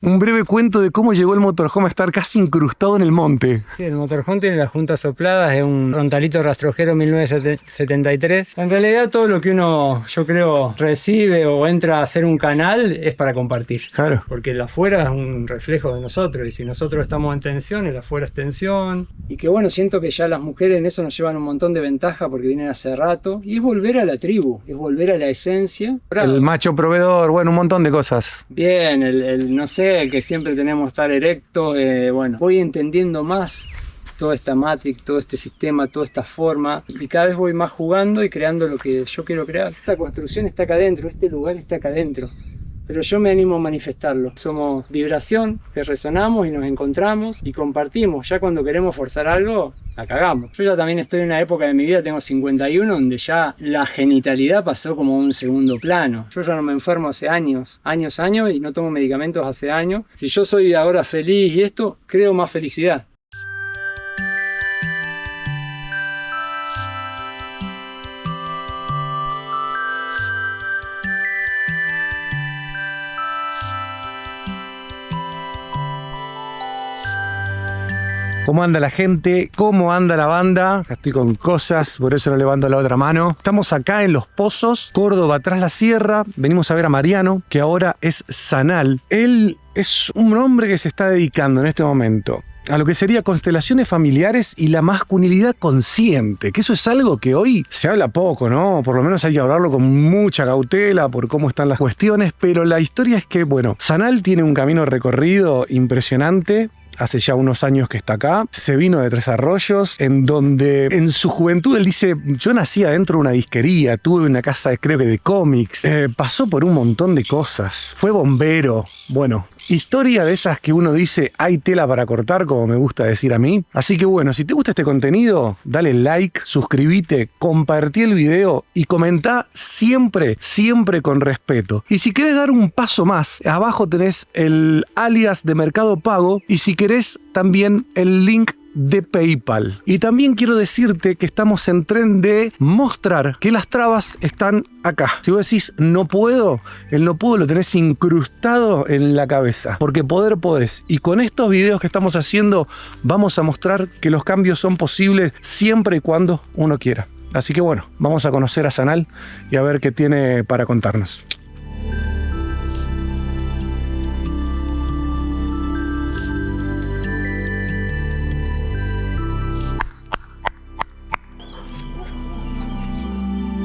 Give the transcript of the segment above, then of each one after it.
Un breve cuento de cómo llegó el motorhome a estar casi incrustado en el monte. Sí, el motorhome tiene las juntas sopladas, es un frontalito rastrojero 1973. En realidad todo lo que uno, yo creo, recibe o entra a hacer un canal es para compartir. Claro. Porque el afuera es un reflejo de nosotros, y si nosotros estamos en tensión, el afuera es tensión. Y que bueno, siento que ya las mujeres en eso nos llevan un montón de ventaja porque vienen hace rato. Y es volver a la tribu, es volver a la esencia. El macho proveedor, bueno, un montón de cosas. Bien, no sé, el que siempre tenemos que estar erecto, bueno, voy entendiendo más toda esta matrix, todo este sistema, toda esta forma, y cada vez voy más jugando y creando lo que yo quiero crear. Esta construcción está acá adentro, este lugar está acá adentro, pero yo me animo a manifestarlo. Somos vibración, que resonamos y nos encontramos y compartimos. Ya cuando queremos forzar algo, la cagamos. Yo ya también estoy en una época de mi vida, tengo 51, donde ya la genitalidad pasó como a un segundo plano. Yo ya no me enfermo hace años, y no tomo medicamentos hace años. Si yo soy ahora feliz y esto, creo más felicidad. ¿Cómo anda la gente? ¿Cómo anda la banda? Acá estoy con cosas, por eso lo levanto la otra mano. Estamos acá en Los Pozos, Córdoba, tras la sierra. Venimos a ver a Mariano, que ahora es Sanal. Él es un hombre que se está dedicando en este momento a lo que sería constelaciones familiares y la masculinidad consciente, que eso es algo que hoy se habla poco, ¿no? Por lo menos hay que hablarlo con mucha cautela por cómo están las cuestiones, pero la historia es que, bueno, Sanal tiene un camino recorrido impresionante. Hace ya unos años que está acá, se vino de Tres Arroyos, en donde en su juventud él dice, yo nací adentro de una disquería, tuve una casa creo que de cómics, pasó por un montón de cosas, fue bombero, bueno, historia de esas que uno dice, hay tela para cortar, como me gusta decir a mí. Así que bueno, si te gusta este contenido, dale like, suscríbete, compartí el video y comentá siempre, siempre con respeto. Y si querés dar un paso más, abajo tenés el alias de Mercado Pago y si querés también el link de PayPal. Y también quiero decirte que estamos en tren de mostrar que las trabas están acá. Si vos decís no puedo, el no puedo lo tenés incrustado en la cabeza, porque poder podés. Y con estos videos que estamos haciendo vamos a mostrar que los cambios son posibles siempre y cuando uno quiera. Así que bueno, vamos a conocer a Sanal y a ver qué tiene para contarnos.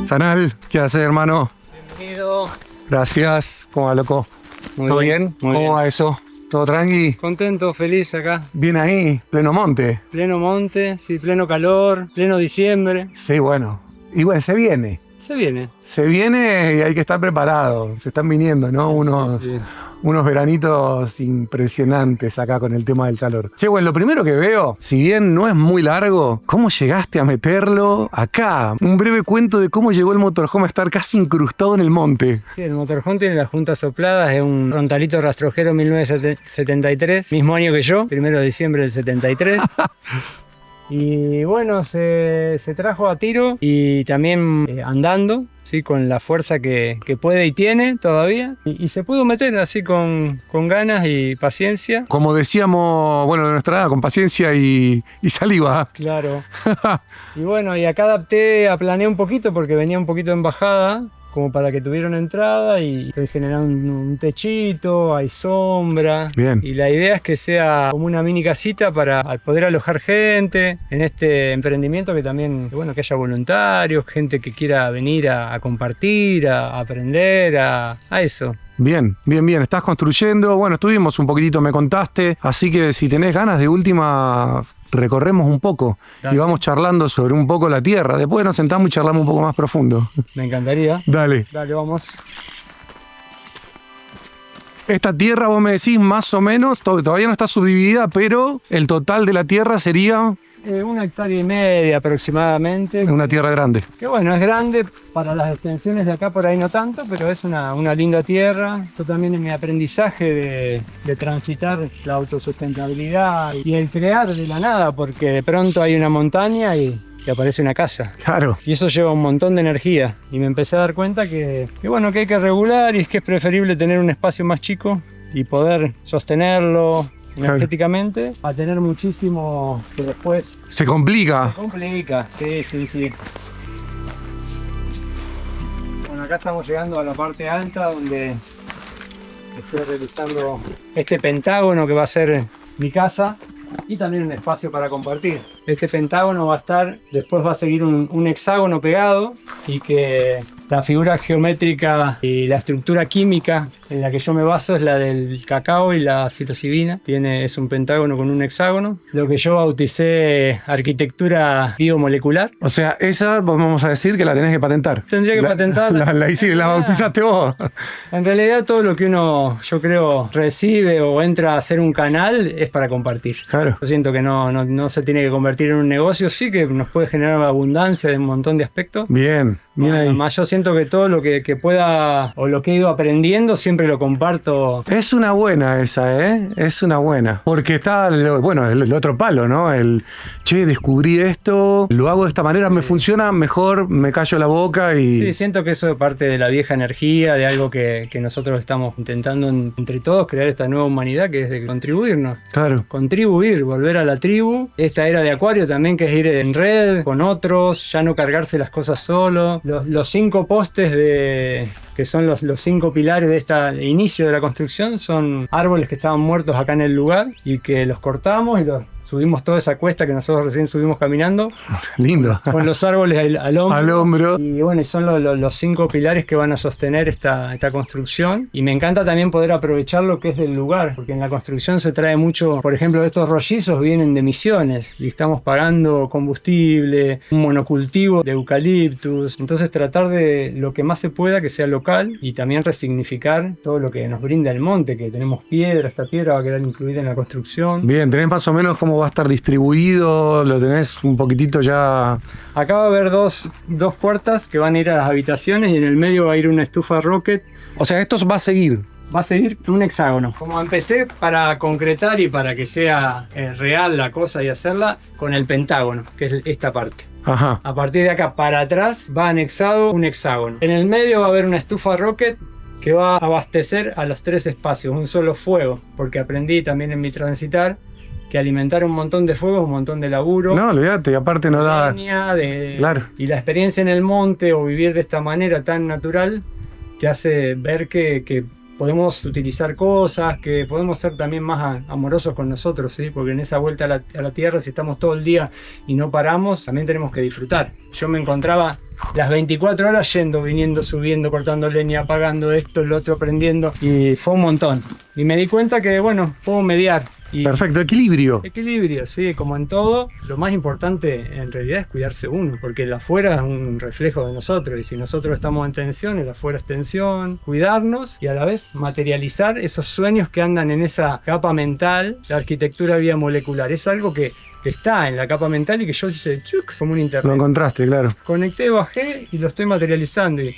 Sanal, ¿qué haces, hermano? Bienvenido. Gracias. ¿Cómo va, loco? ¿Todo bien? ¿Cómo va eso? ¿Todo tranqui? Contento, feliz acá. Bien ahí, pleno monte. Pleno monte, sí, pleno calor, pleno diciembre. Sí, bueno. Y bueno, se viene. Se viene. Se viene y hay que estar preparado. Se están viniendo, ¿no? Unos veranitos impresionantes acá con el tema del calor. Che, bueno, lo primero que veo, si bien no es muy largo, ¿cómo llegaste a meterlo acá? Un breve cuento de cómo llegó el motorhome a estar casi incrustado en el monte. Sí, el motorhome tiene las juntas sopladas, es un frontalito rastrojero 1973, mismo año que yo, 1 de diciembre del 73. Y bueno, se trajo a tiro y también andando, ¿sí? Con la fuerza que puede y tiene todavía. Y se pudo meter así con ganas y paciencia. Como decíamos, bueno, de nuestra edad, con paciencia y saliva. Claro. Y bueno, y acá aplané un poquito porque venía un poquito en bajada, como para que tuviera una entrada, y estoy generando un techito, hay sombra. Bien. Y la idea es que sea como una mini casita para poder alojar gente en este emprendimiento, que también, bueno, que haya voluntarios, gente que quiera venir a compartir, a aprender, a eso. Bien, bien, bien. Estás construyendo. Bueno, estuvimos un poquitito, me contaste. Así que si tenés ganas, de última, recorremos un poco. Dale. Y vamos charlando sobre un poco la tierra. Después nos sentamos y charlamos un poco más profundo. Me encantaría. Dale. Dale, vamos. Esta tierra, vos me decís, más o menos, todavía no está subdividida, pero el total de la tierra sería... 1,5 hectáreas aproximadamente. Es una tierra grande. Que bueno, es grande para las extensiones de acá, por ahí no tanto, pero es una linda tierra. Esto también es mi aprendizaje de transitar la autosustentabilidad y el crear de la nada, porque de pronto hay una montaña y aparece una casa. Claro. Y eso lleva un montón de energía. Y me empecé a dar cuenta que bueno, que hay que regular, y es que es preferible tener un espacio más chico y poder sostenerlo energéticamente, a tener muchísimo que después Se complica. se complica. Sí, sí, sí. Bueno, acá estamos llegando a la parte alta donde estoy realizando este pentágono que va a ser mi casa y también un espacio para compartir. Este pentágono va a estar, después va a seguir un hexágono pegado y que la figura geométrica y la estructura química en la que yo me baso es la del cacao y la psilocibina. Es un pentágono con un hexágono, lo que yo bauticé arquitectura biomolecular. O sea, esa vamos a decir que la tenés que patentar. Tendría que patentarla. La bautizaste vos. En realidad todo lo que uno, yo creo, recibe o entra a hacer un canal es para compartir. Claro. Yo siento que no se tiene que convertir en un negocio, sí que nos puede generar abundancia de un montón de aspectos. Bien, bien ahí. Además, yo siento que todo lo que pueda o lo que he ido aprendiendo siempre lo comparto. Es una buena esa, ¿eh? Es una buena. Porque está, bueno, el otro palo, ¿no? Che, descubrí esto, lo hago de esta manera, me funciona, mejor me callo la boca y... Sí, siento que eso es parte de la vieja energía, de algo que nosotros estamos intentando entre todos crear esta nueva humanidad, que es de contribuirnos. Claro. Contribuir, volver a la tribu. Esta era de Acuario también, que es ir en red con otros, ya no cargarse las cosas solo. Los 5 postes que son los 5 pilares de este inicio de la construcción, son árboles que estaban muertos acá en el lugar y que los cortamos y los subimos toda esa cuesta que nosotros recién subimos caminando. Lindo. Con los árboles al hombro. Al hombro. Y bueno, son los 5 pilares que van a sostener esta construcción. Y me encanta también poder aprovechar lo que es del lugar, porque en la construcción se trae mucho, por ejemplo, estos rollizos vienen de Misiones y estamos pagando combustible, un monocultivo de eucaliptus. Entonces tratar de lo que más se pueda que sea local y también resignificar todo lo que nos brinda el monte, que tenemos piedra, esta piedra va a quedar incluida en la construcción. Bien, tenés más o menos cómo va a estar distribuido, lo tenés un poquitito ya... Acá va a haber dos puertas que van a ir a las habitaciones y en el medio va a ir una estufa rocket. O sea, esto va a seguir. Va a seguir un hexágono. Como empecé para concretar y para que sea real la cosa y hacerla con el pentágono, que es esta parte. Ajá. A partir de acá para atrás va anexado un hexágono. En el medio va a haber una estufa rocket que va a abastecer a los 3 espacios, un solo fuego, porque aprendí también en mi transitar que alimentar un montón de fuego es un montón de laburo. No, olvídate, y aparte no da... Claro. Y la experiencia en el monte o vivir de esta manera tan natural te hace ver que podemos utilizar cosas, que podemos ser también más amorosos con nosotros, ¿sí? Porque en esa vuelta a la tierra, si estamos todo el día y no paramos, también tenemos que disfrutar. Yo me encontraba las 24 horas yendo, viniendo, subiendo, cortando leña, apagando esto, lo otro, aprendiendo, y fue un montón. Y me di cuenta que, bueno, puedo mediar. Perfecto, equilibrio. Equilibrio, sí, como en todo. Lo más importante en realidad es cuidarse uno, porque el afuera es un reflejo de nosotros, y si nosotros estamos en tensión, el afuera es tensión. Cuidarnos y a la vez materializar esos sueños que andan en esa capa mental. La arquitectura biomolecular es algo que está en la capa mental y que yo hice chuc, como un internet. Lo encontraste, claro. Conecté, bajé y lo estoy materializando y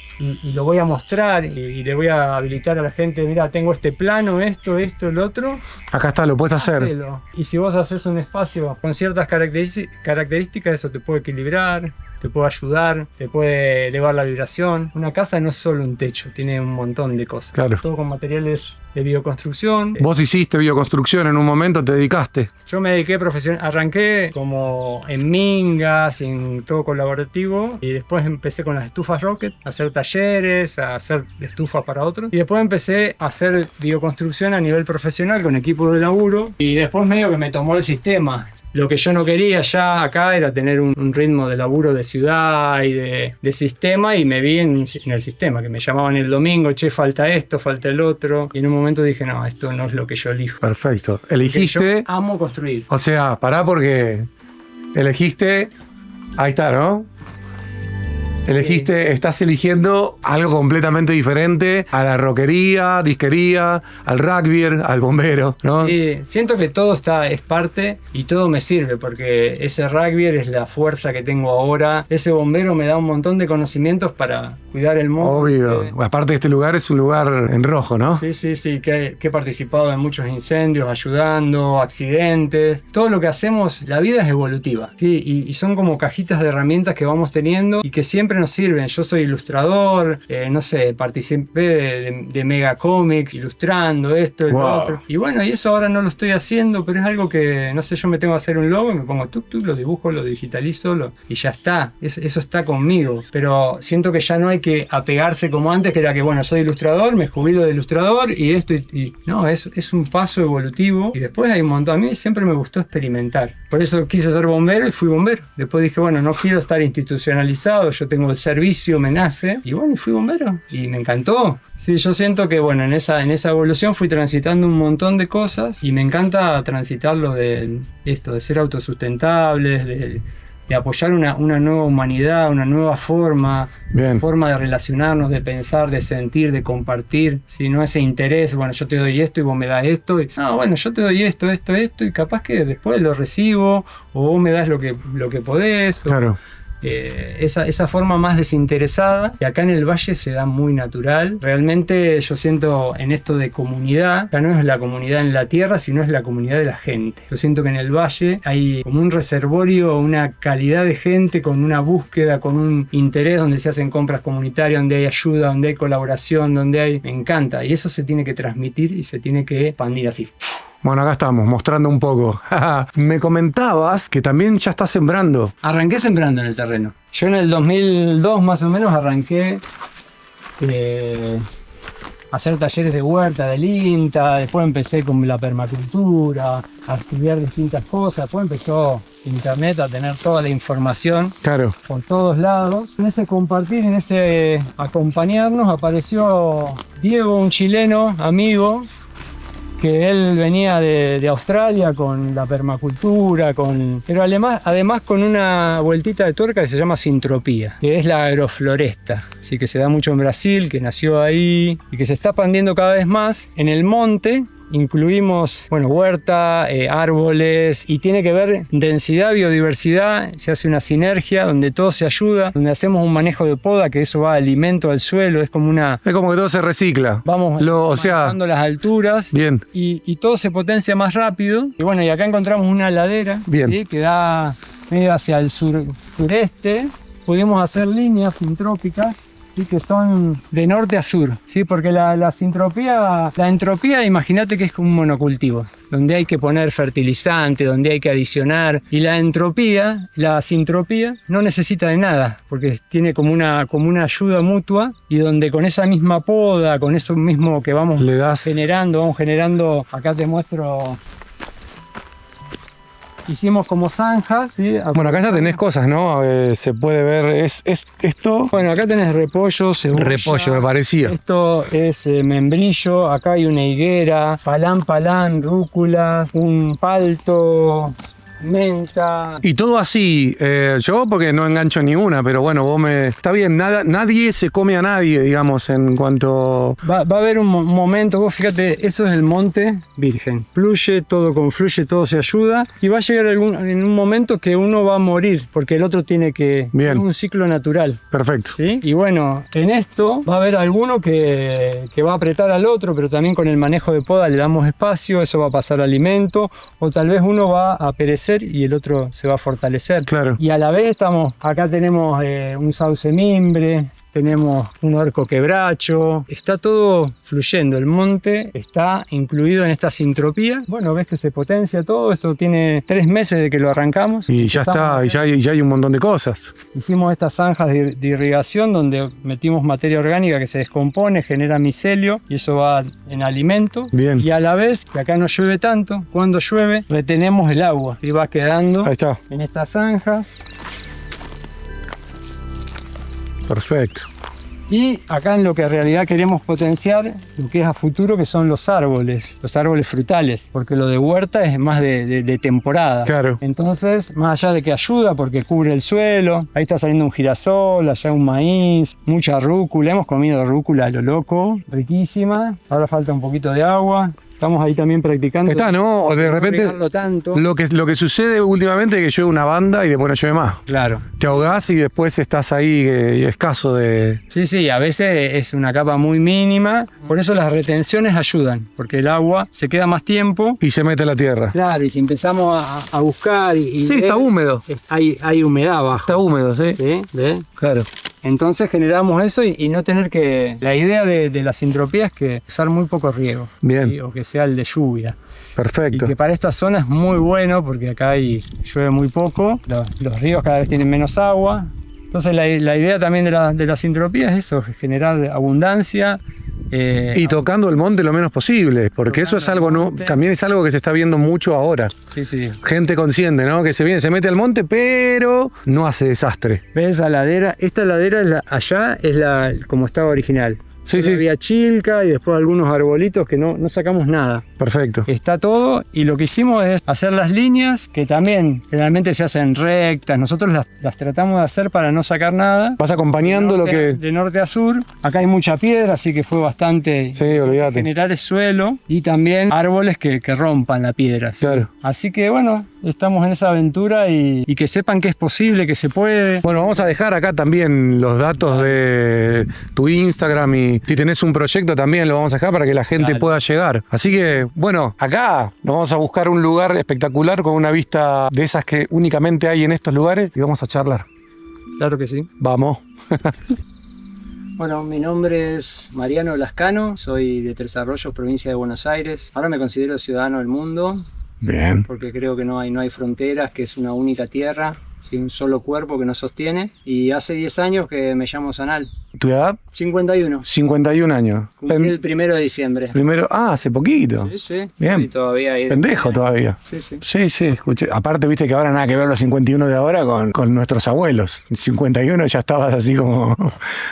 lo voy a mostrar y le voy a habilitar a la gente, mira, tengo este plano, esto, el otro. Acá está, lo puedes hacer. Hacelo. Y si vos haces un espacio con ciertas características, eso te puede equilibrar, te puede ayudar, te puede elevar la vibración. Una casa no es solo un techo, tiene un montón de cosas. Claro. Todo con materiales de bioconstrucción. Vos hiciste bioconstrucción en un momento, te dedicaste. Yo me dediqué arranqué como en mingas, en todo colaborativo, y después empecé con las estufas rocket, a hacer talleres, a hacer estufas para otros, y después empecé a hacer bioconstrucción a nivel profesional con equipo de laburo, y después medio que me tomó el sistema. Lo que yo no quería ya acá era tener un ritmo de laburo de ciudad y de sistema, y me vi en el sistema, que me llamaban el domingo, che, falta esto, falta el otro, y en un momento dije, no, esto no es lo que yo elijo. Perfecto. Elegiste... Yo amo construir. O sea, pará porque elegiste... Ahí está, ¿no? Elegiste, estás eligiendo algo completamente diferente a la rockería, disquería, al rugby, al bombero, ¿no? Sí, siento que todo es parte y todo me sirve, porque ese rugby es la fuerza que tengo ahora, ese bombero me da un montón de conocimientos para cuidar el monte. Obvio, aparte este lugar es un lugar en rojo, ¿no? Sí, que he participado en muchos incendios, ayudando, accidentes, todo lo que hacemos, la vida es evolutiva, ¿sí? Y son como cajitas de herramientas que vamos teniendo y que siempre siempre nos sirven. Yo soy ilustrador, no sé, participé de Mega Comics, ilustrando esto y lo otro. Y bueno, y eso ahora no lo estoy haciendo, pero es algo que, no sé, yo me tengo que hacer un logo y me pongo lo dibujo, lo digitalizo y ya está. Eso está conmigo. Pero siento que ya no hay que apegarse como antes, que era que, bueno, soy ilustrador, me jubilo de ilustrador y esto no, es un paso evolutivo. Y después hay un montón. A mí siempre me gustó experimentar. Por eso quise ser bombero y fui bombero. Después dije, bueno, no quiero estar institucionalizado, yo tengo el servicio, me nace. Y bueno, fui bombero y me encantó. Sí, yo siento que, bueno, en esa evolución fui transitando un montón de cosas y me encanta transitarlo de esto, de ser autosustentables, de apoyar una nueva humanidad, una nueva forma de relacionarnos, de pensar, de sentir, de compartir. Si no ese interés, bueno, yo te doy esto y vos me das esto. No, bueno, yo te doy esto y capaz que después lo recibo o vos me das lo que podés. Claro. Esa forma más desinteresada, y acá en el Valle se da muy natural. Realmente yo siento en esto de comunidad, ya no es la comunidad en la tierra, sino es la comunidad de la gente. Yo siento que en el Valle hay como un reservorio, una calidad de gente con una búsqueda, con un interés, donde se hacen compras comunitarias, donde hay ayuda, donde hay colaboración, me encanta, y eso se tiene que transmitir y se tiene que expandir así. Bueno, acá estamos, mostrando un poco. Me comentabas que también ya estás sembrando. Arranqué sembrando en el terreno. Yo en el 2002 más o menos arranqué a hacer talleres de huerta, del INTA, después empecé con la permacultura, a estudiar distintas cosas, después empezó internet a tener toda la información por todos lados. En ese compartir, en ese acompañarnos, apareció Diego, un chileno amigo, que él venía de Australia con la permacultura, pero además con una vueltita de tuerca que se llama sintropía, que es la agrofloresta, así que se da mucho en Brasil, que nació ahí y que se está expandiendo cada vez más. En el monte incluimos, bueno, huerta, árboles, y tiene que ver densidad, biodiversidad, se hace una sinergia donde todo se ayuda, donde hacemos un manejo de poda, que eso va alimento al suelo, es como que todo se recicla. Vamos manejando las alturas. Bien. Y todo se potencia más rápido. Y bueno, y acá encontramos una ladera, ¿sí?, que da medio hacia el sureste. Pudimos hacer líneas sintrópicas, ¿sí?, que son de norte a sur, ¿sí? Porque la entropía, imagínate que es como un monocultivo, donde hay que poner fertilizante, donde hay que adicionar, y la sintropía no necesita de nada, porque tiene como una ayuda mutua, y donde con esa misma poda, con eso mismo que vamos generando, acá te muestro. Hicimos como zanjas, ¿sí? Bueno, acá ya tenés cosas, ¿no? Se puede ver, es esto. Bueno, acá tenés repollo, cebolla. Repollo, me parecía. Esto es membrillo, acá hay una higuera, palán, rúcula, un palto, menta. Y todo así, yo porque no engancho ni una, pero bueno, está bien, nadie se come a nadie, digamos, en cuanto... Va a haber un momento, vos fíjate, eso es el monte virgen, fluye, todo confluye, todo se ayuda, y va a llegar en un momento que uno va a morir, porque el otro tiene que... Bien. Es un ciclo natural. Perfecto. ¿Sí? Y bueno, en esto va a haber alguno que va a apretar al otro, pero también con el manejo de poda le damos espacio, eso va a pasar alimento, o tal vez uno va a perecer y el otro se va a fortalecer. Claro. Y a la vez acá tenemos un sauce mimbre, tenemos un orco quebracho, está todo fluyendo, el monte está incluido en esta sintropía. Bueno, ves que se potencia todo, esto tiene 3 meses de que lo arrancamos. Y ya está, y ya hay un montón de cosas. Hicimos estas zanjas de irrigación donde metimos materia orgánica que se descompone, genera micelio, y eso va en alimento. Bien. Y a la vez, que acá no llueve tanto, cuando llueve retenemos el agua y va quedando en estas zanjas. Perfecto. Y acá en lo que en realidad queremos potenciar, lo que es a futuro, que son los árboles frutales, porque lo de huerta es más de temporada. Claro. Entonces, más allá de que ayuda porque cubre el suelo, ahí está saliendo un girasol, allá un maíz, mucha rúcula, hemos comido rúcula a lo loco, riquísima, ahora falta un poquito de agua. Estamos ahí también practicando. Está, ¿no? O de repente lo que sucede últimamente es que llueve una banda y después no llueve más. Claro. Te ahogás y después estás ahí escaso de... Sí, a veces es una capa muy mínima, por eso las retenciones ayudan, porque el agua se queda más tiempo. Y se mete a la tierra. Claro, y si empezamos a buscar y sí, está húmedo. Hay humedad abajo. Está húmedo, sí. ¿Sí? ¿Ves? Claro. Entonces generamos eso y no tener que... La idea de la sintropía es que usar muy poco riego. Bien. ¿sí? O que sea el de lluvia. Perfecto. Y que para esta zona es muy bueno porque acá llueve muy poco, los ríos cada vez tienen menos agua. Entonces la idea también de la sintropía es eso, generar abundancia. Y tocando el monte lo menos posible, porque eso es algo, ¿no? También es algo que se está viendo mucho ahora. Sí, sí. Gente consciente, ¿no? Que se mete al monte, pero no hace desastre. ¿Ves esa ladera? Esta ladera allá es como estaba original. Sí, sí. Había chilca y después algunos arbolitos que no sacamos nada. Perfecto. Está todo y lo que hicimos es hacer las líneas que también generalmente se hacen rectas. Nosotros las tratamos de hacer para no sacar nada. Vas acompañando De norte a sur. Acá hay mucha piedra, así que fue bastante Sí, olvídate. generar el suelo y también árboles que rompan la piedra. ¿sí? Claro. Así que bueno, estamos en esa aventura y que sepan que es posible, que se puede. Bueno, vamos a dejar acá también los datos de tu Instagram y si tenés un proyecto también lo vamos a dejar para que la gente Dale. pueda llegar. Así que, bueno, acá nos vamos a buscar un lugar espectacular con una vista de esas que únicamente hay en estos lugares y vamos a charlar. Claro que sí. Vamos. Bueno, mi nombre es Mariano Lascano, soy de Tres Arroyos, provincia de Buenos Aires. Ahora me considero ciudadano del mundo Bien. porque creo que no hay fronteras, que es una única tierra, ¿sí? Un solo cuerpo que nos sostiene. Y hace 10 años que me llamo Sanal. ¿Tu edad? 51. 51 años. Cumplí el 1 de diciembre. Primero, hace poquito. Sí, sí. Bien. Y todavía ahí. Pendejo todavía. Sí, sí. Sí, sí, escuché. Aparte, viste que ahora nada que ver los 51 de ahora con nuestros abuelos. 51 ya estabas así como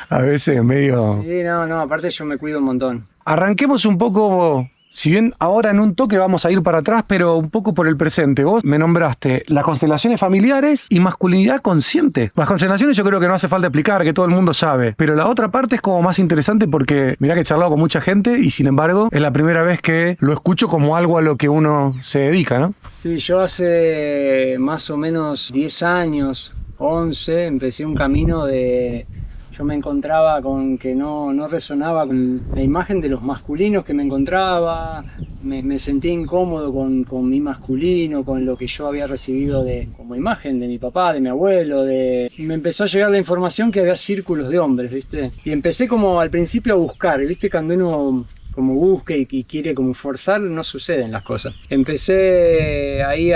a veces medio... Sí, no, aparte yo me cuido un montón. Arranquemos un poco, si bien ahora en un toque vamos a ir para atrás, pero un poco por el presente. Vos me nombraste las constelaciones familiares y masculinidad consciente. Las constelaciones yo creo que no hace falta explicar, que todo el mundo sabe. Pero la otra parte es como más interesante porque mirá que he charlado con mucha gente y sin embargo es la primera vez que lo escucho como algo a lo que uno se dedica, ¿no? Sí, yo hace más o menos 10 años, 11, empecé un camino de... Yo me encontraba con que no resonaba con la imagen de los masculinos que me encontraba, me sentía incómodo con mi masculino, con lo que yo había recibido como imagen de mi papá, de mi abuelo, y me empezó a llegar la información que había círculos de hombres, ¿viste? Y empecé como al principio a buscar, ¿viste? Cuando uno como busca y quiere como forzar, no suceden las cosas. Empecé ahí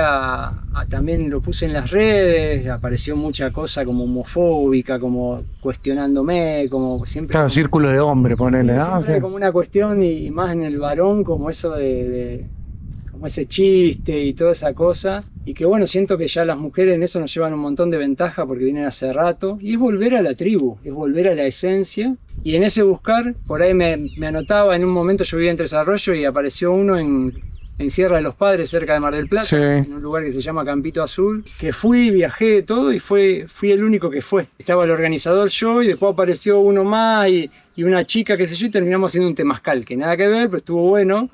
también lo puse en las redes, apareció mucha cosa como homofóbica, como cuestionándome, como siempre... Claro, círculo de hombre, ponele, ¿no? Siempre Sí. como una cuestión y más en el varón, como eso como ese chiste y toda esa cosa. Y que bueno, siento que ya las mujeres en eso nos llevan un montón de ventaja porque vienen hace rato. Y es volver a la tribu, es volver a la esencia. Y en ese buscar, por ahí me anotaba, en un momento yo vivía en Tres Arroyos y apareció uno en Sierra de los Padres, cerca de Mar del Plata, Sí. en un lugar que se llama Campito Azul, que fui, viajé todo y fui el único que fue. Estaba el organizador yo y después apareció uno más y una chica, qué sé yo, y terminamos haciendo un temazcal, que nada que ver, pero estuvo bueno.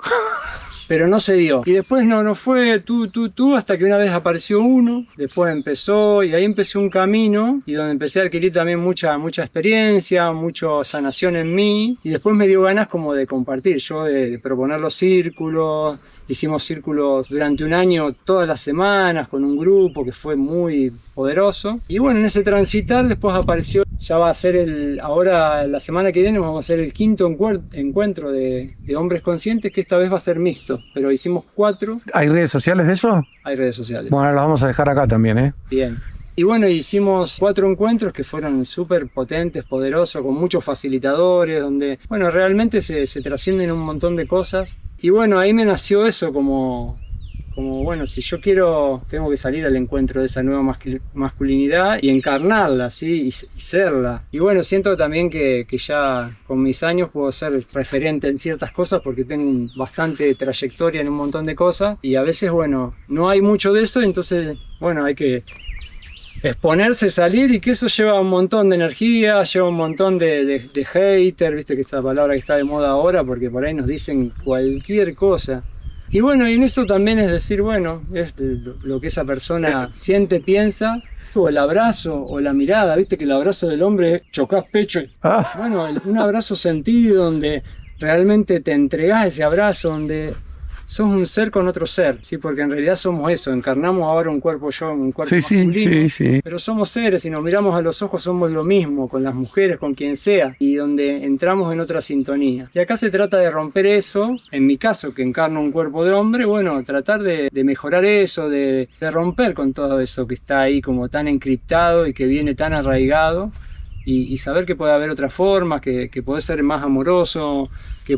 Pero no se dio. Y después no fue tú, hasta que una vez apareció uno, después empezó, y ahí empecé un camino, y donde empecé a adquirir también mucha experiencia, mucha sanación en mí, y después me dio ganas como de compartir, yo de proponer los círculos. Hicimos círculos durante un año, todas las semanas, con un grupo que fue muy poderoso. Y bueno, en ese transitar después apareció, ya va a ser ahora la semana que viene vamos a hacer el 5º encuentro de hombres conscientes, que esta vez va a ser mixto, pero hicimos 4. ¿Hay redes sociales de eso? Hay redes sociales. Bueno, las vamos a dejar acá también, ¿eh? Bien. Y bueno, hicimos 4 encuentros que fueron súper potentes, poderosos, con muchos facilitadores, donde, bueno, realmente se trascienden un montón de cosas. Y bueno, ahí me nació eso como bueno, si yo tengo que salir al encuentro de esa nueva masculinidad y encarnarla, ¿sí? Y serla. Y bueno, siento también que ya con mis años puedo ser referente en ciertas cosas porque tengo bastante trayectoria en un montón de cosas. Y a veces, bueno, no hay mucho de eso, entonces, bueno, hay que exponerse, salir, y que eso lleva un montón de energía, lleva un montón de hater, viste que esta palabra que está de moda ahora, porque por ahí nos dicen cualquier cosa. Y bueno, y en eso también es decir, bueno, es lo que esa persona siente, piensa, o el abrazo, o la mirada, viste que el abrazo del hombre es chocás pecho. Bueno, un abrazo sentido, donde realmente te entregás ese abrazo, donde sos un ser con otro ser, ¿sí? Porque en realidad somos eso, encarnamos ahora un cuerpo yo, un cuerpo masculino, pero somos seres y nos miramos a los ojos, somos lo mismo, con las mujeres, con quien sea, y donde entramos en otra sintonía. Y acá se trata de romper eso, en mi caso, que encarno un cuerpo de hombre, bueno, tratar de mejorar eso, de romper con todo eso que está ahí como tan encriptado y que viene tan arraigado, y saber que puede haber otra forma, que podés ser más amoroso, que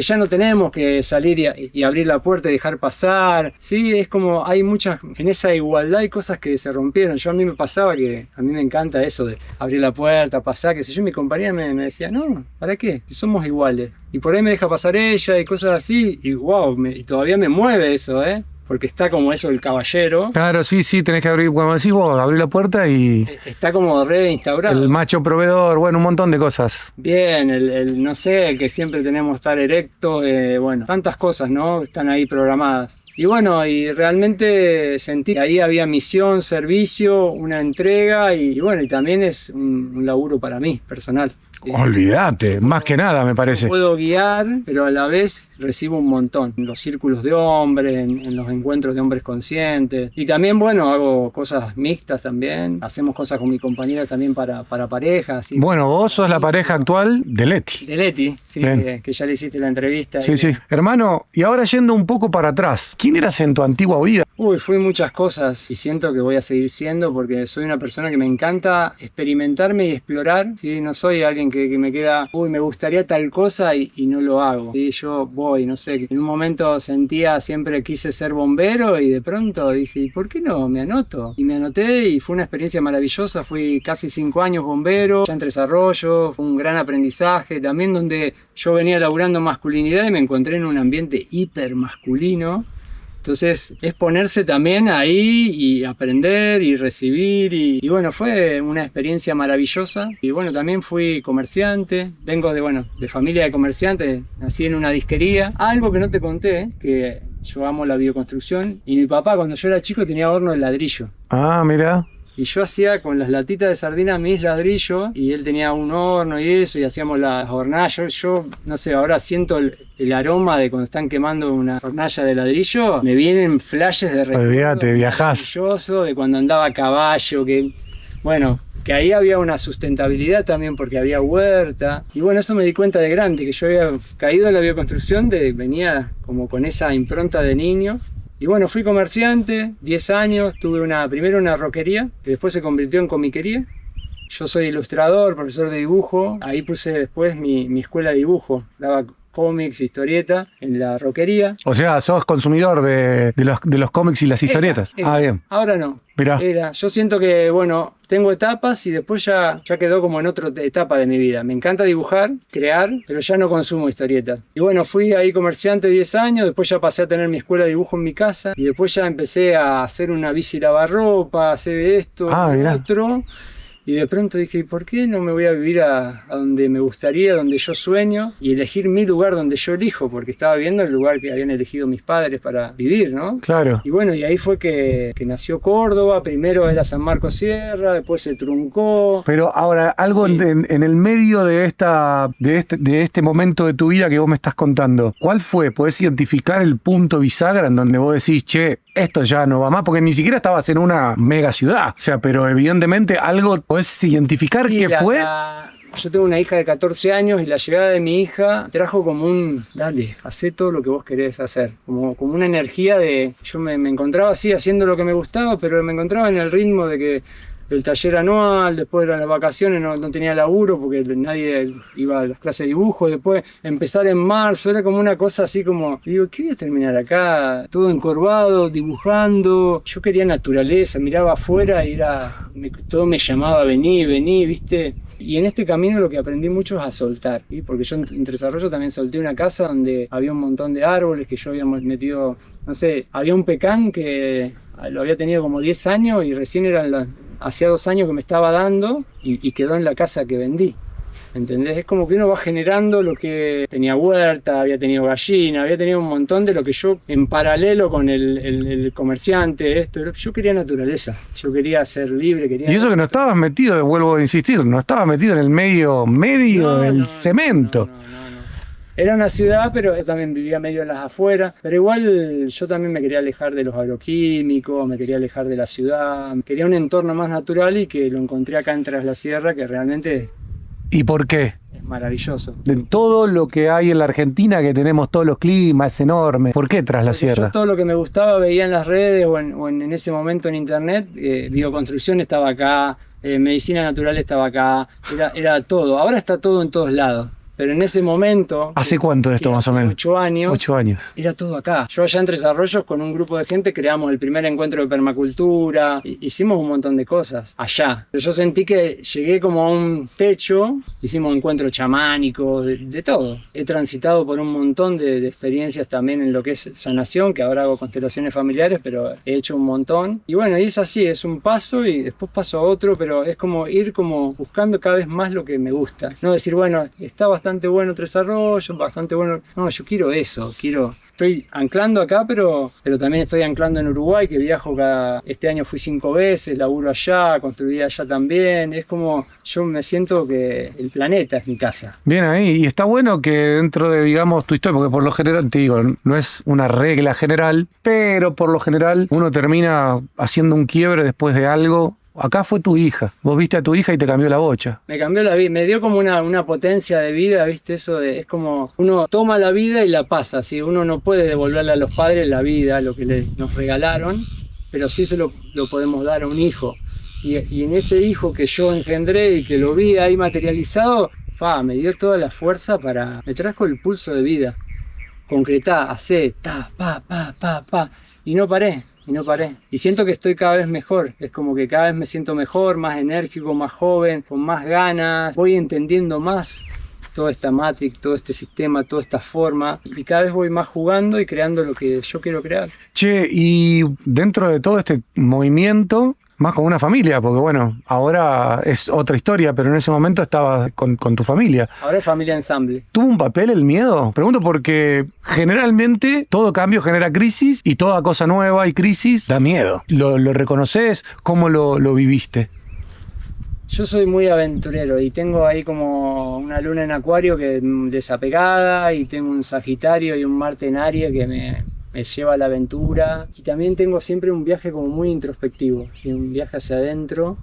ya no tenemos que salir y abrir la puerta y dejar pasar. Sí, es como hay muchas, en esa igualdad hay cosas que se rompieron. A mí me pasaba que a mí me encanta eso de abrir la puerta, pasar, qué sé yo, mi compañera me decía, no, ¿para qué? Si somos iguales. Y por ahí me deja pasar ella y cosas así, y wow, y todavía me mueve eso, porque está como eso el caballero. Claro, sí, tenés que abrir, como decís vos, abrir la puerta y... Está como reinstaurado. El macho proveedor, bueno, un montón de cosas. Bien, no sé, el que siempre tenemos estar erecto, bueno, tantas cosas, ¿no? Están ahí programadas. Y bueno, y realmente sentí que ahí había misión, servicio, una entrega y bueno, y también es un laburo para mí, personal. Olvídate, más que nada me parece. Puedo guiar, pero a la vez recibo un montón. En los círculos de hombres, en los encuentros de hombres conscientes. Y también, bueno, hago cosas mixtas también. Hacemos cosas con mi compañera también para parejas. ¿Sí? Bueno, vos sos la pareja actual de Leti. De Leti, sí, que ya le hiciste la entrevista. Sí. Hermano, y ahora yendo un poco para atrás, ¿quién eras en tu antigua vida? Fui muchas cosas y siento que voy a seguir siendo porque soy una persona que me encanta experimentarme y explorar. ¿Sí? No soy alguien que me queda, me gustaría tal cosa y no lo hago. ¿Sí? Yo voy, no sé, en un momento siempre quise ser bombero y de pronto dije, ¿y por qué no? Me anoto. Y me anoté y fue una experiencia maravillosa. Fui casi 5 años bombero, ya en Tres Arroyos, fue un gran aprendizaje. También donde yo venía laburando masculinidad y me encontré en un ambiente hiper masculino. Entonces es ponerse también ahí y aprender y recibir y bueno, fue una experiencia maravillosa. Y bueno, también fui comerciante, vengo de familia de comerciantes, nací en una disquería. Algo que no te conté, que yo amo la bioconstrucción y mi papá cuando yo era chico tenía horno de ladrillo. Ah, mira. Y yo hacía con las latitas de sardina mis ladrillos y él tenía un horno y eso y hacíamos las hornallas. Yo no sé, ahora siento el aroma de cuando están quemando una hornalla de ladrillo. Me vienen flashes de recuerdo. Olvídate, viajás. De cuando andaba a caballo, que ahí había una sustentabilidad también porque había huerta. Y bueno, eso me di cuenta de grande, que yo había caído en la bioconstrucción, venía como con esa impronta de niño. Y bueno, fui comerciante, 10 años, tuve primero una roquería, que después se convirtió en comiquería. Yo soy ilustrador, profesor de dibujo, ahí puse después mi escuela de dibujo, daba cómics, historieta en la roquería. O sea, sos consumidor de los cómics y las historietas. Bien. Ahora no. Mirá. Yo siento que, tengo etapas y después ya quedó como en otra etapa de mi vida. Me encanta dibujar, crear, pero ya no consumo historietas. Y bueno, fui ahí comerciante 10 años, después ya pasé a tener mi escuela de dibujo en mi casa y después ya empecé a hacer una bici lavarropa, hacer esto, otro. Y de pronto dije, ¿por qué no me voy a vivir a donde me gustaría, donde yo sueño? Y elegir mi lugar donde yo elijo, porque estaba viendo el lugar que habían elegido mis padres para vivir, ¿no? Claro. Y bueno, y ahí fue que nació Córdoba, primero era San Marcos Sierra, después se truncó. Pero ahora, algo sí. en el medio de este momento de tu vida que vos me estás contando, ¿cuál fue? ¿Podés identificar el punto bisagra en donde vos decís, che, esto ya no va más? Porque ni siquiera estabas en una mega ciudad. O sea, pero evidentemente algo podés identificar qué fue. Yo tengo una hija de 14 años y la llegada de mi hija trajo como dale, hacé todo lo que vos querés hacer. Como una energía de... Yo me encontraba así haciendo lo que me gustaba, pero me encontraba en el ritmo de que el taller anual, después eran las vacaciones, no tenía laburo porque nadie iba a las clases de dibujo, después empezar en marzo, era como una cosa así como, digo, ¿qué voy a terminar acá? Todo encorvado, dibujando, yo quería naturaleza, miraba afuera y todo me llamaba, vení, ¿viste? Y en este camino lo que aprendí mucho es a soltar, ¿sí? Porque yo en Tres Arroyos también solté una casa donde había un montón de árboles que yo había metido, no sé, había un pecán que lo había tenido como 10 años y recién hacía 2 años que me estaba dando y quedó en la casa que vendí. ¿Entendés? Es como que uno va generando lo que tenía huerta, había tenido gallina, había tenido un montón de lo que yo, en paralelo con el comerciante, yo quería naturaleza, yo quería ser libre, Y eso que no estabas metido, vuelvo a insistir, no estabas metido en el medio del cemento. Era una ciudad, pero yo también vivía medio en las afueras. Pero igual yo también me quería alejar de los agroquímicos, me quería alejar de la ciudad. Quería un entorno más natural y que lo encontré acá en Tras la Sierra, que realmente ¿Y por qué? es maravilloso. De todo lo que hay en la Argentina, que tenemos todos los climas, es enorme. ¿Por qué Tras la Porque Sierra? yo todo lo que me gustaba veía en las redes en ese momento en internet. Bioconstrucción estaba acá, medicina natural estaba acá, era todo. Ahora está todo en todos lados. Pero en ese momento... ¿Hace cuánto de esto que más o hace menos? 8 años. 8 años. Era todo acá. Yo allá en Tres Arroyos con un grupo de gente creamos el primer encuentro de permacultura, hicimos un montón de cosas allá. Pero yo sentí que llegué como a un techo, hicimos encuentros chamánicos, de todo. He transitado por un montón de experiencias también en lo que es sanación, que ahora hago constelaciones familiares, pero he hecho un montón. Y bueno, y es así, es un paso y después paso a otro, pero es como ir como buscando cada vez más lo que me gusta. No decir, bueno, está bastante bueno Tres Arroyos, bastante bueno. No, yo quiero eso, estoy anclando acá, pero también estoy anclando en Uruguay, que viajo este año fui 5 veces, laburo allá, construí allá también. Es como, yo me siento que el planeta es mi casa. Bien ahí, y está bueno que dentro de, digamos, tu historia, porque por lo general, te digo, no es una regla general, pero por lo general uno termina haciendo un quiebre después de algo. Acá fue tu hija, vos viste a tu hija y te cambió la bocha. Me cambió la vida, me dio como una potencia de vida, ¿viste? Es como uno toma la vida y la pasa, ¿sí? Uno no puede devolverle a los padres la vida, lo que nos regalaron, pero sí se lo podemos dar a un hijo. Y en ese hijo que yo engendré y que lo vi ahí materializado, me dio toda la fuerza me trajo el pulso de vida. Concretá, hacé, pa, y no paré. Y siento que estoy cada vez mejor. Es como que cada vez me siento mejor, más enérgico, más joven, con más ganas. Voy entendiendo más toda esta matrix, todo este sistema, toda esta forma. Y cada vez voy más jugando y creando lo que yo quiero crear. Che, y dentro de todo este movimiento, más con una familia, porque bueno, ahora es otra historia, pero en ese momento estabas con tu familia. Ahora es familia ensamble. ¿Tuvo un papel el miedo? Pregunto porque generalmente todo cambio genera crisis y toda cosa nueva y crisis da miedo. ¿Lo reconoces? ¿Cómo lo viviste? Yo soy muy aventurero y tengo ahí como una luna en Acuario que es desapegada, y tengo un Sagitario y un Marte en Aries que me lleva a la aventura, y también tengo siempre un viaje como muy introspectivo, ¿sí? Un viaje hacia adentro.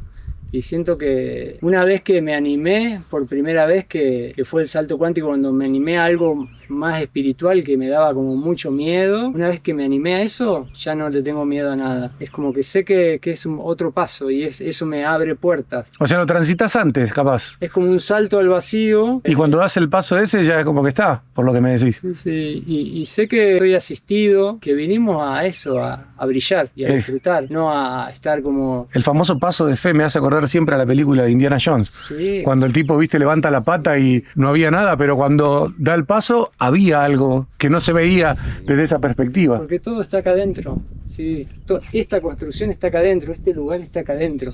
Y siento que una vez que me animé, por primera vez que fue el salto cuántico, cuando me animé a algo más espiritual que me daba como mucho miedo, una vez que me animé a eso, ya no le tengo miedo a nada. Es como que sé que es otro paso y eso me abre puertas. O sea, lo transitas antes, capaz. Es como un salto al vacío. Y cuando das el paso ese ya es como que está, por lo que me decís. Sí, y sé que estoy asistido, que vinimos a eso, a brillar y a disfrutar, no a estar como... El famoso paso de fe me hace acordar siempre a la película de Indiana Jones. Sí. Cuando el tipo, viste, levanta la pata y no había nada, pero cuando da el paso había algo que no se veía desde esa perspectiva. Porque todo está acá adentro, sí. Esta construcción está acá adentro, este lugar está acá adentro.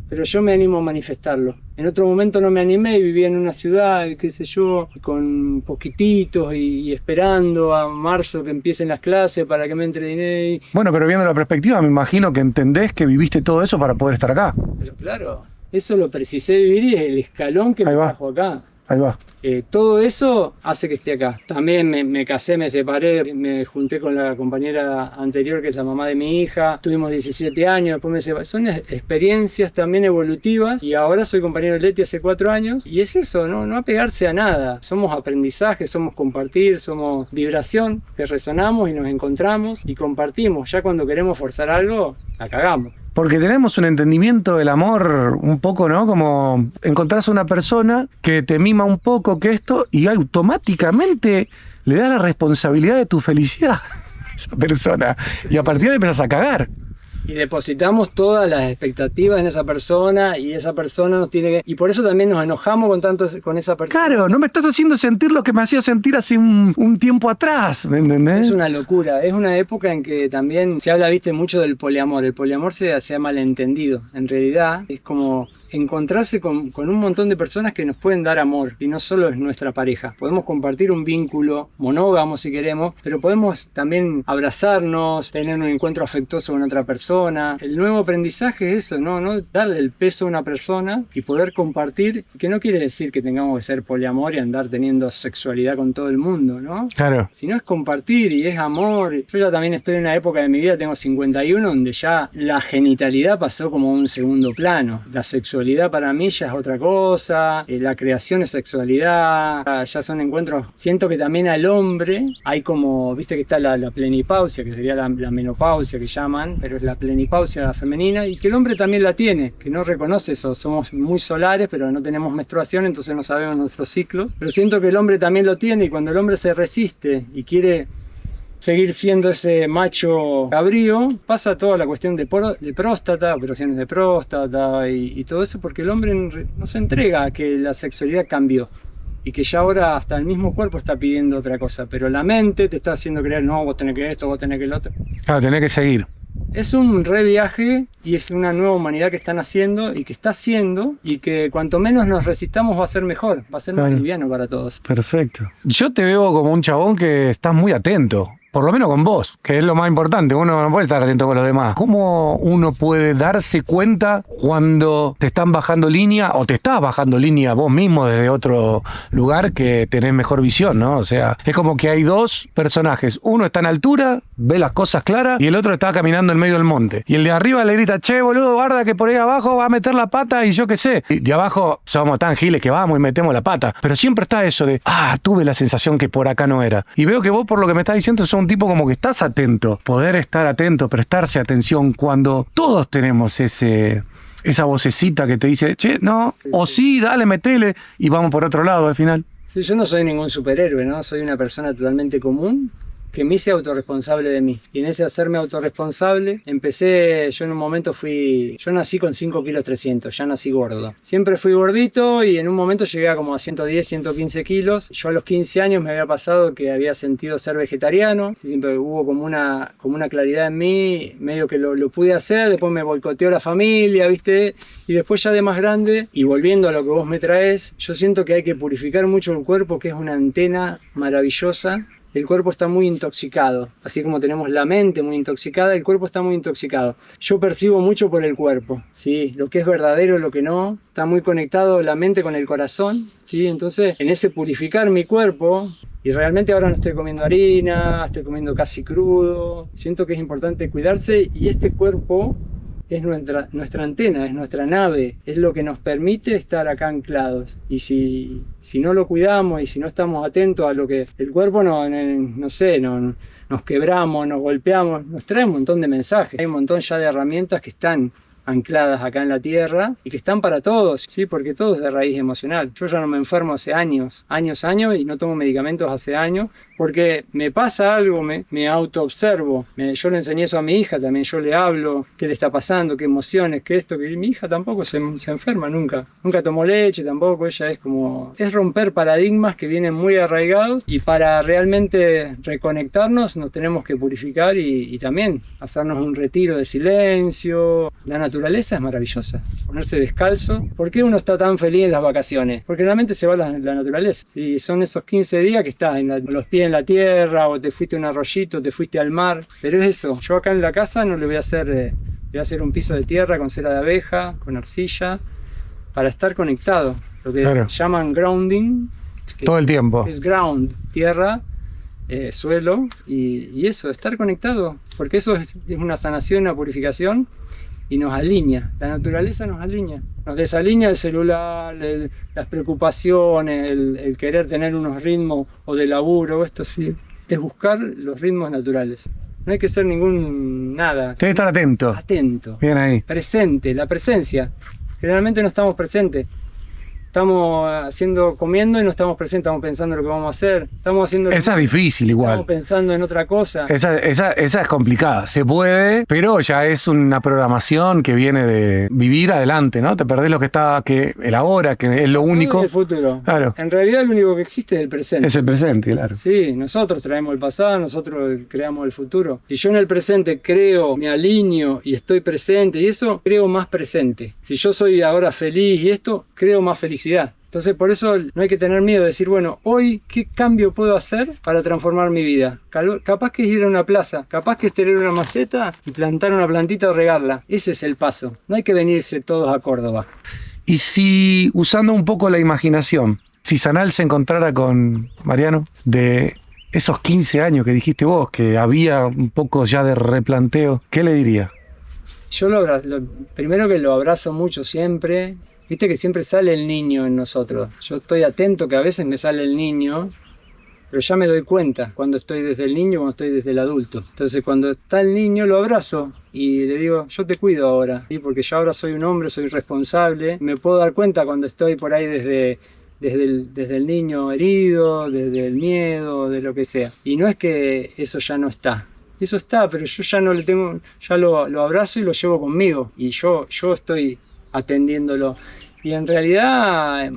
Pero yo me animo a manifestarlo. En otro momento no me animé y vivía en una ciudad, qué sé yo, con poquititos y esperando a marzo que empiecen las clases para que me entre dinero. Bueno, pero viendo la perspectiva, me imagino que entendés que viviste todo eso para poder estar acá. Pero claro, eso lo precisé vivir y es el escalón que me trajo acá. Ahí va. Todo eso hace que esté acá. También me casé, me separé, me junté con la compañera anterior, que es la mamá de mi hija. Tuvimos 17 años, después me separé. Son experiencias también evolutivas. Y ahora soy compañero de Leti hace 4 años. Y es eso, no apegarse a nada. Somos aprendizaje, somos compartir, somos vibración, que resonamos y nos encontramos y compartimos. Ya cuando queremos forzar algo, la cagamos. Porque tenemos un entendimiento del amor un poco, ¿no? Como encontrás a una persona que te mima un poco, que esto, y automáticamente le da la responsabilidad de tu felicidad a esa persona. Y a partir de ahí empezás a cagar. Y depositamos todas las expectativas en esa persona y esa persona nos tiene que... Y por eso también nos enojamos con esa persona. Claro, no me estás haciendo sentir lo que me hacía sentir hace un tiempo atrás, ¿me entendés? Es una locura, es una época en que también se habla, viste, mucho del poliamor. El poliamor se ha malentendido. En realidad es como encontrarse con un montón de personas que nos pueden dar amor y no solo es nuestra pareja. Podemos compartir un vínculo monógamo si queremos, pero podemos también abrazarnos, tener un encuentro afectuoso con otra persona. El nuevo aprendizaje es eso, no darle el peso a una persona y poder compartir, que no quiere decir que tengamos que ser poliamor y andar teniendo sexualidad con todo el mundo, ¿no? Claro. Sino es compartir y es amor. Yo ya también estoy en una época de mi vida, tengo 51, donde ya la genitalidad pasó como a un segundo plano. La sexualidad para mí ya es otra cosa, la creación es sexualidad, ya son encuentros. Siento que también al hombre hay como, viste que está la plenipausia, que sería la menopausia que llaman, pero es la plenipausia femenina, y que el hombre también la tiene, que no reconoce eso. Somos muy solares, pero no tenemos menstruación, entonces no sabemos nuestros ciclos. Pero siento que el hombre también lo tiene, y cuando el hombre se resiste y quiere seguir siendo ese macho cabrío, pasa toda la cuestión de próstata, operaciones de próstata y todo eso, porque el hombre no se entrega a que la sexualidad cambió y que ya ahora hasta el mismo cuerpo está pidiendo otra cosa, pero la mente te está haciendo creer, no, vos tenés que esto, vos tenés que el otro. Claro, tenés que seguir. Es un reviaje y es una nueva humanidad que están haciendo y que está haciendo, y que cuanto menos nos resistamos va a ser mejor, va a ser más liviano para todos. Perfecto. Yo te veo como un chabón que estás muy atento. Por lo menos con vos, que es lo más importante. Uno no puede estar atento con los demás. ¿Cómo uno puede darse cuenta cuando te están bajando línea o te estás bajando línea vos mismo desde otro lugar que tenés mejor visión, ¿no? O sea, es como que hay dos personajes. Uno está en altura, ve las cosas claras, y el otro está caminando en medio del monte. Y el de arriba le grita, che, boludo, guarda que por ahí abajo va a meter la pata y yo qué sé. Y de abajo somos tan giles que vamos y metemos la pata. Pero siempre está eso de, tuve la sensación que por acá no era. Y veo que vos, por lo que me estás diciendo, sos un tipo como que estás atento. Poder estar atento, prestarse atención cuando todos tenemos esa vocecita que te dice, che, no, o sí, dale, metele, y vamos por otro lado al final. Sí, yo no soy ningún superhéroe, ¿no? Soy una persona totalmente común que me hice autorresponsable de mí. Y en ese hacerme autorresponsable, yo en un momento yo nací con 5 kilos 300, ya nací gordo. Siempre fui gordito y en un momento llegué a como a 110, 115 kilos. Yo a los 15 años me había pasado que había sentido ser vegetariano. Siempre hubo como una claridad en mí, medio que lo pude hacer, después me boicoteó la familia, ¿viste? Y después ya de más grande, y volviendo a lo que vos me traes, yo siento que hay que purificar mucho el cuerpo, que es una antena maravillosa. El cuerpo está muy intoxicado, así como tenemos la mente muy intoxicada, el cuerpo está muy intoxicado. Yo percibo mucho por el cuerpo, ¿sí? Lo que es verdadero, lo que no, está muy conectado la mente con el corazón, ¿sí? Entonces, en ese purificar mi cuerpo, y realmente ahora no estoy comiendo harina, estoy comiendo casi crudo, siento que es importante cuidarse, y este cuerpo es nuestra antena, es nuestra nave, es lo que nos permite estar acá anclados. Y si no lo cuidamos y si no estamos atentos a lo que el cuerpo nos quebramos, nos golpeamos, nos trae un montón de mensajes. Hay un montón ya de herramientas que están ancladas acá en la tierra y que están para todos, ¿sí? Porque todo es de raíz emocional. Yo ya no me enfermo hace años, y no tomo medicamentos hace años, porque me pasa algo, me autoobservo. Yo le enseñé eso a mi hija también, yo le hablo, qué le está pasando, qué emociones, qué esto, que mi hija tampoco se enferma nunca tomó leche tampoco. Ella es romper paradigmas que vienen muy arraigados, y para realmente reconectarnos nos tenemos que purificar y también hacernos un retiro de silencio. La naturaleza es maravillosa, ponerse descalzo. ¿Por qué uno está tan feliz en las vacaciones? Porque realmente se va a la naturaleza. Si son esos 15 días que estás los pies en la tierra, o te fuiste a un arroyito, te fuiste al mar, pero es eso. Yo acá en la casa no le voy a hacer, voy a hacer un piso de tierra con cera de abeja, con arcilla, para estar conectado, lo que llaman grounding, todo el tiempo es ground, tierra, suelo, y eso, estar conectado, porque eso es una sanación, una purificación, y nos alinea. La naturaleza nos alinea, nos desalinea el celular, las preocupaciones, el querer tener unos ritmos o de laburo, esto sí, es buscar los ritmos naturales. No hay que ser nada. Tienes que estar atento. Atento. Bien ahí. Presente, la presencia. Generalmente no estamos presentes. comiendo y no estamos presentes, estamos pensando en lo que vamos a hacer. Estamos haciendo Esa es difícil igual. Estamos pensando en otra cosa. Esa es complicada. Se puede, pero ya es una programación que viene de vivir adelante, ¿no? Te perdés el ahora, que es lo único. El futuro. Claro. En realidad lo único que existe es el presente. Es el presente, claro. Sí, nosotros traemos el pasado, nosotros creamos el futuro. Si yo en el presente creo, me alineo y estoy presente y eso, creo más presente. Si yo soy ahora feliz y esto, creo más felicidad. Entonces por eso no hay que tener miedo de decir, bueno, hoy ¿qué cambio puedo hacer para transformar mi vida? Capaz que es ir a una plaza, capaz que es tener una maceta y plantar una plantita o regarla. Ese es el paso. No hay que venirse todos a Córdoba. Y si, usando un poco la imaginación, si Sanal se encontrara con Mariano de esos 15 años que dijiste vos, que había un poco ya de replanteo, ¿qué le diría? Yo primero que lo abrazo mucho siempre. Viste que siempre sale el niño en nosotros. Yo estoy atento que a veces me sale el niño, pero ya me doy cuenta cuando estoy desde el niño, cuando estoy desde el adulto. Entonces cuando está el niño lo abrazo y le digo, yo te cuido ahora, ¿sí? Porque yo ahora soy un hombre, soy responsable. Me puedo dar cuenta cuando estoy por ahí desde el niño herido, desde el miedo, de lo que sea. Y no es que eso ya no está. Eso está, pero yo ya no le tengo, ya lo abrazo y lo llevo conmigo. Y yo estoy atendiéndolo. Y en realidad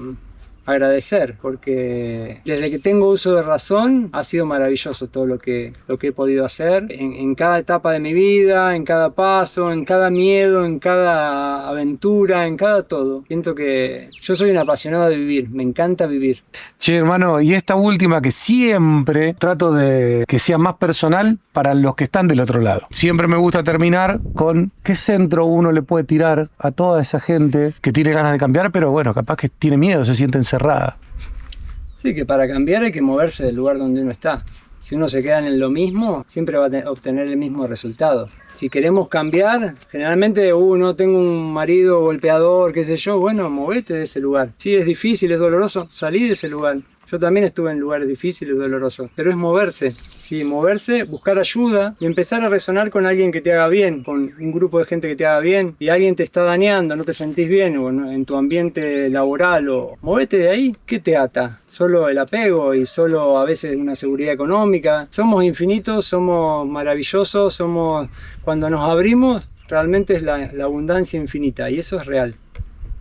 agradecer, porque desde que tengo uso de razón ha sido maravilloso todo lo que he podido hacer en cada etapa de mi vida, en cada paso, en cada miedo, en cada aventura, en cada todo. Siento que yo soy un apasionado de vivir, me encanta vivir. Che, hermano, y esta última que siempre trato de que sea más personal para los que están del otro lado. Siempre me gusta terminar con qué centro uno le puede tirar a toda esa gente que tiene ganas de cambiar, pero bueno, capaz que tiene miedo, se siente encerrada. Sí, que para cambiar hay que moverse del lugar donde uno está. Si uno se queda en lo mismo, siempre va a obtener el mismo resultado. Si queremos cambiar, generalmente no tengo un marido golpeador, qué sé yo, bueno, movete de ese lugar. Sí, es difícil, es doloroso, salí de ese lugar. Yo también estuve en lugares difíciles y dolorosos, pero es moverse. Sí, moverse, buscar ayuda y empezar a resonar con alguien que te haga bien, con un grupo de gente que te haga bien. Y alguien te está dañando, no te sentís bien o en tu ambiente laboral, o movete de ahí. ¿Qué te ata? Solo el apego y solo a veces una seguridad económica. Somos infinitos, somos maravillosos, cuando nos abrimos realmente es la abundancia infinita y eso es real.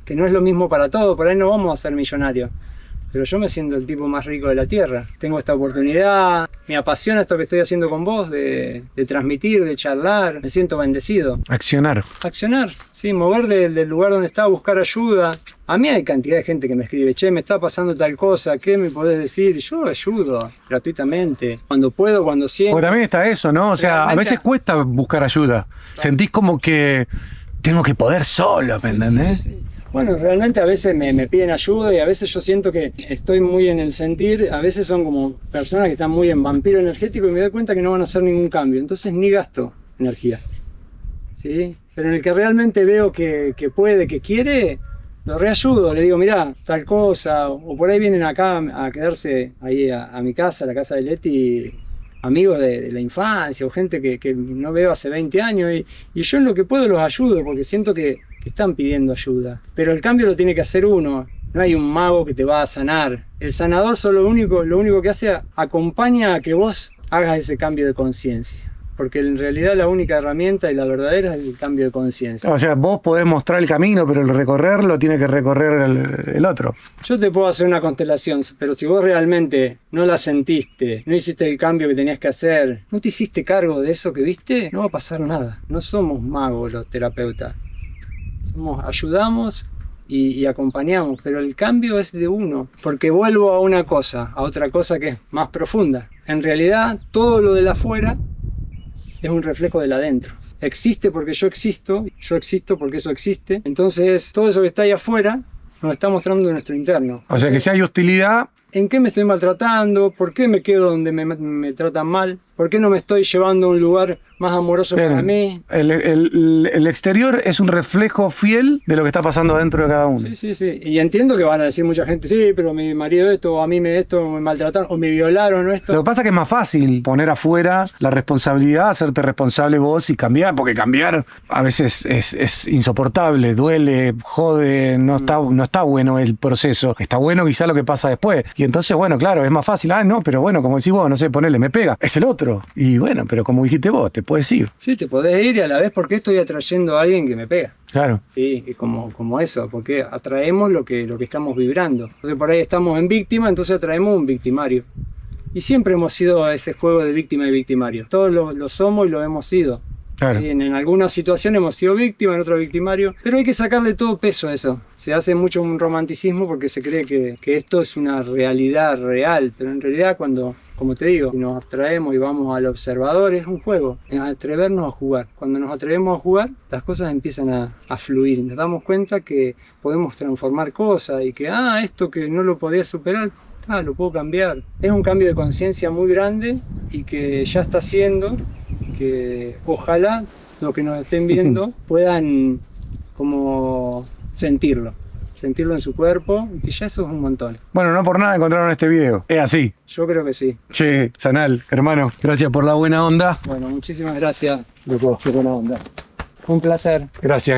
Que no es lo mismo para todos, por ahí no vamos a ser millonarios. Pero yo me siento el tipo más rico de la tierra. Tengo esta oportunidad, me apasiona esto que estoy haciendo con vos, de transmitir, de charlar. Me siento bendecido. Accionar, sí, mover del lugar donde está, buscar ayuda. A mí hay cantidad de gente que me escribe, che, me está pasando tal cosa, ¿qué me podés decir? Yo ayudo gratuitamente, cuando puedo, cuando siento. Porque también está eso, ¿no? O sea, realmente, a veces cuesta buscar ayuda. Claro. Sentís como que tengo que poder solo, ¿me entendés? Sí. Bueno, realmente a veces me piden ayuda y a veces yo siento que estoy muy en el sentir, a veces son como personas que están muy en vampiro energético y me doy cuenta que no van a hacer ningún cambio, entonces ni gasto energía, ¿sí? Pero en el que realmente veo que puede, que quiere, lo reayudo, le digo, mirá, tal cosa, o por ahí vienen acá a quedarse ahí a mi casa, a la casa de Leti, amigos de la infancia o gente que no veo hace 20 años y yo en lo que puedo los ayudo porque siento que están pidiendo ayuda. Pero el cambio lo tiene que hacer uno. No hay un mago que te va a sanar. El sanador solo lo único que hace, acompaña a que vos hagas ese cambio de conciencia. Porque en realidad la única herramienta y la verdadera es el cambio de conciencia. O sea, vos podés mostrar el camino, pero el recorrerlo tiene que recorrer el otro. Yo te puedo hacer una constelación, pero si vos realmente no la sentiste, no hiciste el cambio que tenías que hacer, no te hiciste cargo de eso que viste, no va a pasar nada. No somos magos los terapeutas. Ayudamos y acompañamos, pero el cambio es de uno, porque vuelvo a otra cosa que es más profunda. En realidad, todo lo de afuera es un reflejo del adentro. Existe porque yo existo porque eso existe. Entonces, todo eso que está ahí afuera nos está mostrando nuestro interno. O sea, que si hay hostilidad... ¿En qué me estoy maltratando? ¿Por qué me quedo donde me tratan mal? ¿Por qué no me estoy llevando a un lugar más amoroso Bien. para mí? El exterior es un reflejo fiel de lo que está pasando dentro de cada uno. Sí, sí, sí. Y entiendo que van a decir mucha gente, sí, pero mi marido esto, o a mí me maltrataron, o me violaron, o esto. Lo que pasa es que es más fácil poner afuera la responsabilidad, hacerte responsable vos y cambiar, porque cambiar a veces es insoportable, duele, jode, no está bueno el proceso. Está bueno quizá lo que pasa después. Y entonces, bueno, claro, es más fácil. Ah, no, pero bueno, como decís vos, no sé, ponele, me pega. Es el otro. Y bueno, pero como dijiste vos, te puedes ir. Sí, te podés ir y a la vez, ¿por qué estoy atrayendo a alguien que me pega? Claro. Sí, y como eso, porque atraemos lo que estamos vibrando. Entonces por ahí estamos en víctima, entonces atraemos un victimario. Y siempre hemos sido ese juego de víctima y victimario. Todos lo somos y lo hemos sido. Claro. Sí, en alguna situación hemos sido víctima, en otra victimario. Pero hay que sacarle todo peso a eso. Se hace mucho un romanticismo porque se cree que esto es una realidad real. Pero en realidad cuando, como te digo, nos abstraemos y vamos al observador, es un juego. Es atrevernos a jugar. Cuando nos atrevemos a jugar, las cosas empiezan a fluir. Nos damos cuenta que podemos transformar cosas y que, esto que no lo podía superar, lo puedo cambiar. Es un cambio de conciencia muy grande y que ya está haciendo que ojalá los que nos estén viendo puedan como sentirlo en su cuerpo, y que ya eso es un montón. Bueno, no por nada encontraron este video. Es así. Yo creo que sí. Che, Sanal, hermano, gracias por la buena onda. Bueno, muchísimas gracias, loco, qué buena onda. Fue un placer. Gracias.